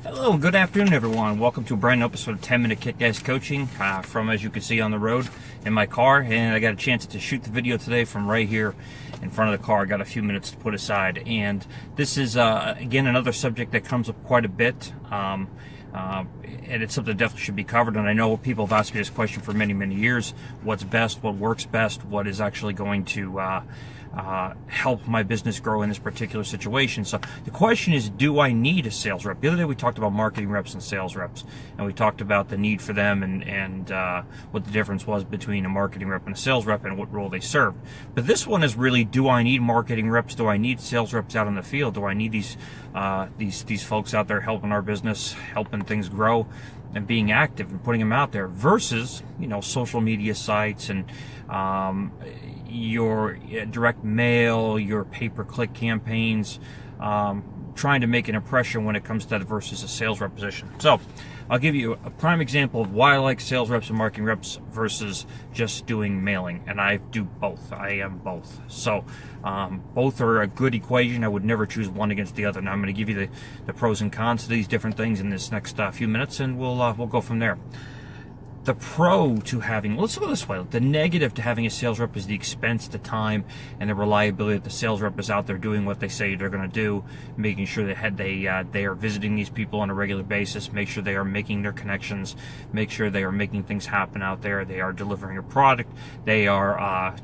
Hello, good afternoon, everyone. Welcome to a brand new episode of 10-Minute Kick-Ass Coaching from, as you can see, on the road in my car. And I got a chance to shoot the video today from right here in front of the car. I got a few minutes to put aside. And this is, again, another subject that comes up quite a bit. And it's something that definitely should be covered. And I know people have asked me this question for many, many years. What's best? What works best? What is actually going to help my business grow in this particular situation? So the question is, do I need a sales rep? The other day we talked about marketing reps and sales reps, and we talked about the need for them and what the difference was between a marketing rep and a sales rep and what role they served. But this one is really, do I need marketing reps? Do I need sales reps out in the field? Do I need these folks out there helping our business, helping things grow and being active and putting them out there versus, social media sites and your direct mail, your pay-per-click campaigns, trying to make an impression when it comes to that versus a sales rep position. So I'll give you a prime example of why I like sales reps and marketing reps versus just doing mailing. And I do both. I am both. So both are a good equation. I would never choose one against the other. Now I'm going to give you the pros and cons to these different things in this next few minutes, and we'll go from there. The pro to having, let's go this way, the negative to having a sales rep is the expense, the time, and the reliability that the sales rep is out there doing what they say they're going to do, making sure that they are visiting these people on a regular basis, make sure they are making their connections, make sure they are making things happen out there, they are delivering a product, they are,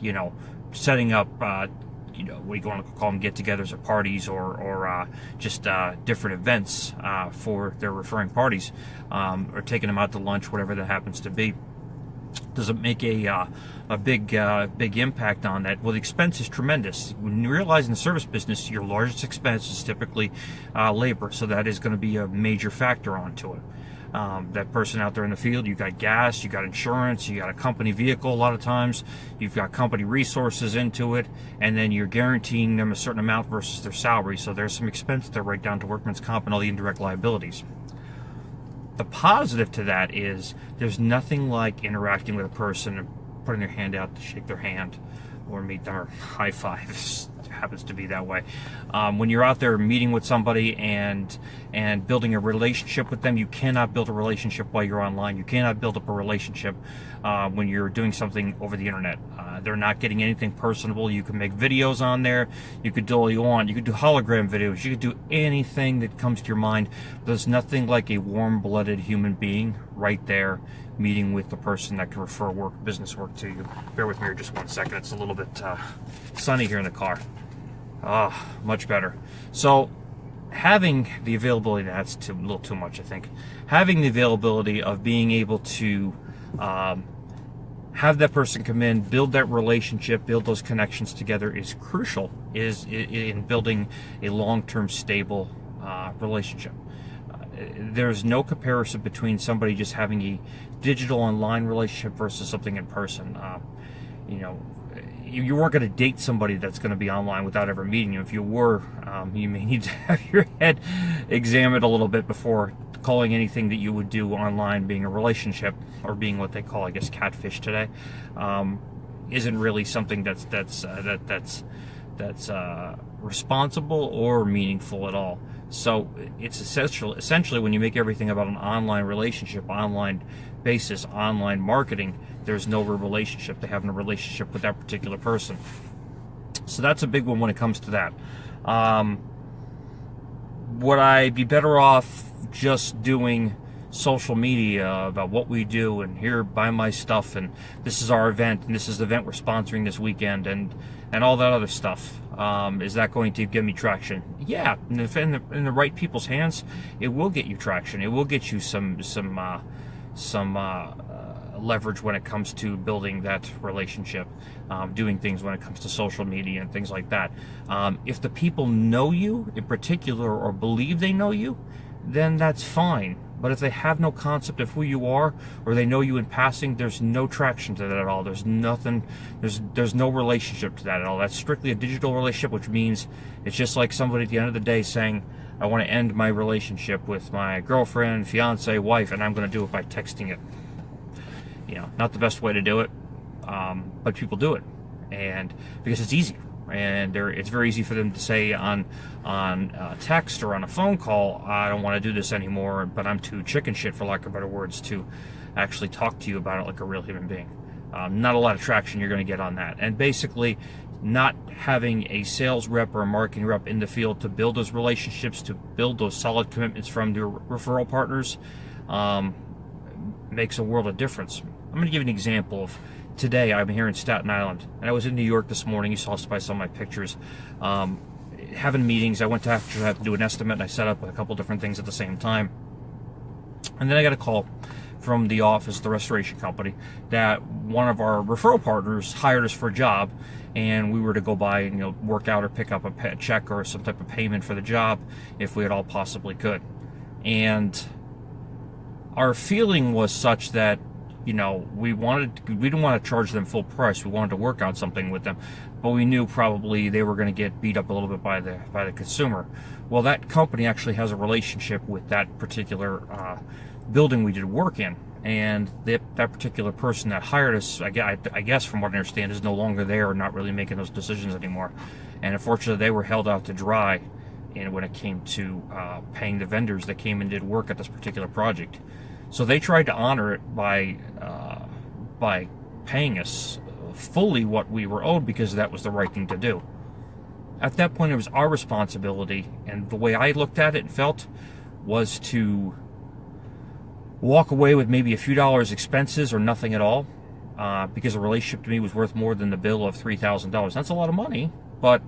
setting up, what you want to call them, get-togethers or parties or just different events for their referring parties, or taking them out to lunch, whatever that happens to be. Does it make a big impact on that? Well, the expense is tremendous. When you realize in the service business, your largest expense is typically labor, so that is going to be a major factor onto it. That person out there in the field, you got gas, you got insurance, you got a company vehicle a lot of times, you've got company resources into it, and then you're guaranteeing them a certain amount versus their salary. So there's some expense there right down to workman's comp and all the indirect liabilities. The positive to that is there's nothing like interacting with a person and putting their hand out to shake their hand or meet them or high five. It happens to be that way. When you're out there meeting with somebody and building a relationship with them, you cannot build a relationship while you're online. You cannot build up a relationship when you're doing something over the internet. They're not getting anything personable. You can make videos on there. You could do all you want. You could do hologram videos. You could do anything that comes to your mind. There's nothing like a warm-blooded human being right there meeting with the person that can refer business work to you. Bear with me here just 1 second. It's a little bit sunny here in the car. Much better. So having the availability, that's a little too much, I think. Having the availability of being able to have that person come in, build that relationship, build those connections together is crucial in building a long-term stable relationship. There's no comparison between somebody just having a digital online relationship versus something in person. You weren't going to date somebody that's going to be online without ever meeting you. If you were, you may need to have your head examined a little bit before calling anything that you would do online being a relationship, or being what they call, I guess, catfish today. Isn't really something that's responsible or meaningful at all. So it's essentially when you make everything about an online relationship, online basis, online marketing, there's no real relationship to having a relationship with that particular person. So that's a big one when it comes to that. Would I be better off just doing social media about what we do and here, buy my stuff, and this is our event, and this is the event we're sponsoring this weekend, and all that other stuff? Is that going to give me traction? Yeah, and if in the right people's hands, it will get you traction. It will get you some leverage when it comes to building that relationship, doing things when it comes to social media and things like that. If the people know you in particular or believe they know you, then that's fine. But if they have no concept of who you are, or they know you in passing, there's no traction to that at all. There's nothing, there's no relationship to that at all. That's strictly a digital relationship, which means it's just like somebody at the end of the day saying, I want to end my relationship with my girlfriend, fiance, wife, and I'm going to do it by texting it. Not the best way to do it, but people do it. And because it's easier. And it's very easy for them to say on text or on a phone call, I don't want to do this anymore, but I'm too chicken shit, for lack of better words, to actually talk to you about it like a real human being. Not a lot of traction you're going to get on that. And basically, not having a sales rep or a marketing rep in the field to build those relationships, to build those solid commitments from your referral partners, makes a world of difference. I'm going to give you an example of today. I'm here in Staten Island, and I was in New York this morning. You saw by some of my pictures. Having meetings. I went to actually have to do an estimate, and I set up a couple different things at the same time. And then I got a call from the office, the restoration company, that one of our referral partners hired us for a job, and we were to go by and work out or pick up a check or some type of payment for the job if we at all possibly could. And our feeling was such that we didn't want to charge them full price. We wanted to work on something with them, but we knew probably they were going to get beat up a little bit by the consumer. Well, that company actually has a relationship with that particular building we did work in, and that particular person that hired us, I guess from what I understand, is no longer there, not really making those decisions anymore. And unfortunately, they were held out to dry, and when it came to paying the vendors that came and did work at this particular project. So they tried to honor it by paying us fully what we were owed, because that was the right thing to do. At that point, it was our responsibility, and the way I looked at it and felt was to walk away with maybe a few dollars expenses or nothing at all, because a relationship to me was worth more than the bill of $3,000. That's a lot of money, but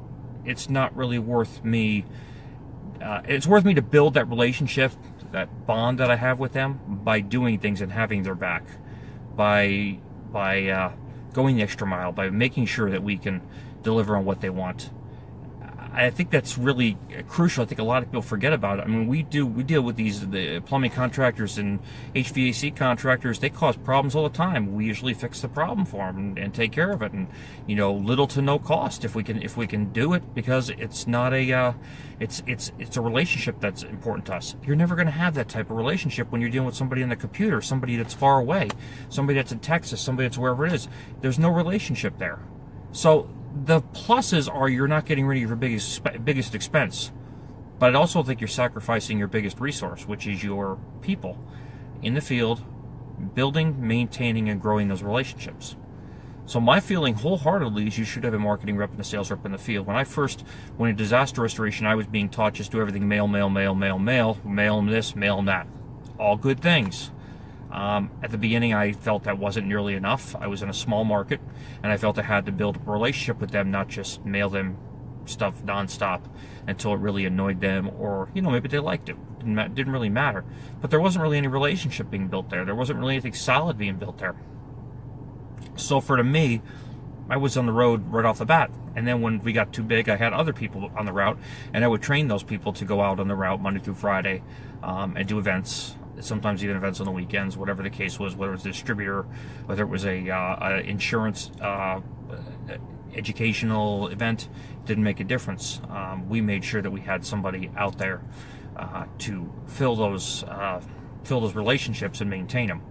it's not really worth me. It's worth me to build that relationship, that bond that I have with them, by doing things and having their back, by going the extra mile, by making sure that we can deliver on what they want. I think that's really crucial. I think a lot of people forget about it. I mean, we deal with the plumbing contractors and HVAC contractors. They cause problems all the time. We usually fix the problem for them and take care of it, and little to no cost if we can do it, because it's not it's a relationship that's important to us. You're never going to have that type of relationship when you're dealing with somebody on the computer, somebody that's far away, somebody that's in Texas, somebody that's wherever it is. There's no relationship there. So the pluses are you're not getting rid of your biggest expense, but I also think you're sacrificing your biggest resource, which is your people in the field, building, maintaining, and growing those relationships. So my feeling wholeheartedly is you should have a marketing rep and a sales rep in the field. When I first went into disaster restoration, I was being taught just do everything mail them this, mail them that. All good things. At the beginning, I felt that wasn't nearly enough. I was in a small market, and I felt I had to build a relationship with them, not just mail them stuff nonstop until it really annoyed them, or maybe they liked it. Didn't really matter. But there wasn't really any relationship being built there. There wasn't really anything solid being built there. So for me, I was on the road right off the bat. And then when we got too big, I had other people on the route, and I would train those people to go out on the route Monday through Friday and do events. Sometimes even events on the weekends, whatever the case was, whether it was a distributor, whether it was a insurance educational event, didn't make a difference. We made sure that we had somebody out there to fill those relationships and maintain them.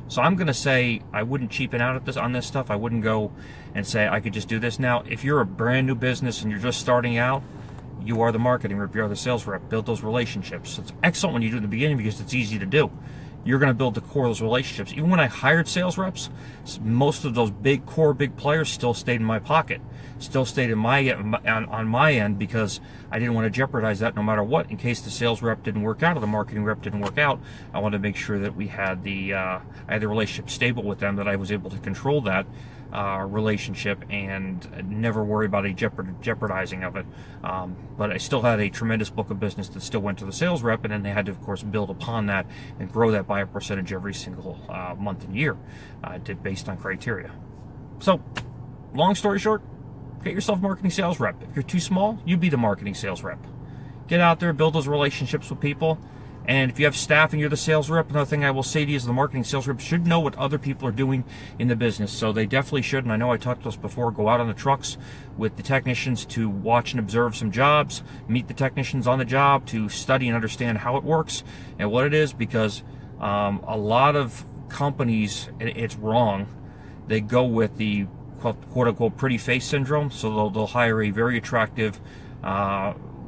So I'm going to say I wouldn't cheapen out on this stuff. I wouldn't go and say I could just do this now. If you're a brand new business and you're just starting out, you are the marketing rep, you are the sales rep. Build those relationships. It's excellent when you do it in the beginning because it's easy to do. You're going to build the core of those relationships. Even when I hired sales reps, most of those big players still stayed in my pocket, still stayed on my end, because I didn't want to jeopardize that no matter what. In case the sales rep didn't work out or the marketing rep didn't work out, I wanted to make sure that I had the relationship stable with them, that I was able to control that relationship and never worry about a jeopardizing of it. But I still had a tremendous book of business that still went to the sales rep, and then they had to, of course, build upon that and grow that by a percentage every single month and year, based on criteria. So, long story short, get yourself a marketing sales rep. If you're too small, you be the marketing sales rep. Get out there, build those relationships with people. And if you have staff and you're the sales rep, another thing I will say to you is the marketing sales rep should know what other people are doing in the business. So they definitely should, and I know I talked to us before, go out on the trucks with the technicians to watch and observe some jobs, meet the technicians on the job to study and understand how it works and what it is, because a lot of companies, it's wrong. They go with the quote unquote pretty face syndrome. So they'll hire a very attractive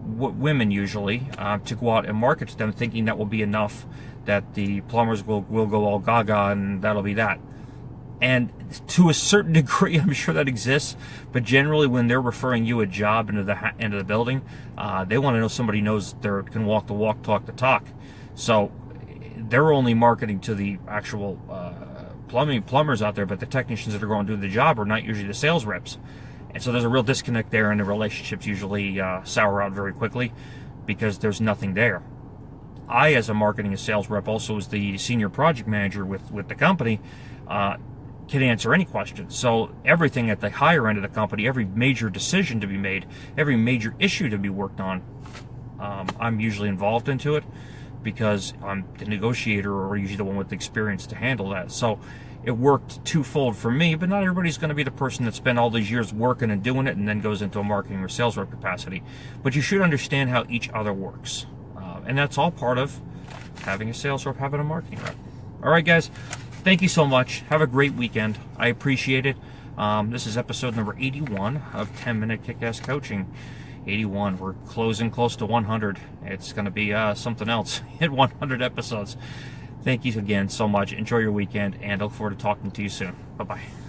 women usually to go out and market to them, thinking that will be enough, that the plumbers will go all gaga and that'll be that. And to a certain degree, I'm sure that exists, but generally when they're referring you a job into the building, they want to know somebody knows they can walk the walk, talk the talk. So they're only marketing to the actual plumbers out there, but the technicians that are going to do the job are not usually the sales reps. And so there's a real disconnect there, and the relationships usually sour out very quickly because there's nothing there. I, as a marketing and sales rep, also as the senior project manager with the company, can answer any questions. So everything at the higher end of the company, every major decision to be made, every major issue to be worked on, I'm usually involved into it because I'm the negotiator, or usually the one with the experience to handle that. So it worked twofold for me, but not everybody's going to be the person that spent all these years working and doing it and then goes into a marketing or sales rep capacity. But you should understand how each other works. And that's all part of having a sales rep, having a marketing rep. All right, guys. Thank you so much. Have a great weekend. I appreciate it. This is episode number 81 of 10-Minute Kick-Ass Coaching. 81. We're closing close to 100. It's going to be something else. Hit 100 episodes. Thank you again so much. Enjoy your weekend, and I look forward to talking to you soon. Bye-bye.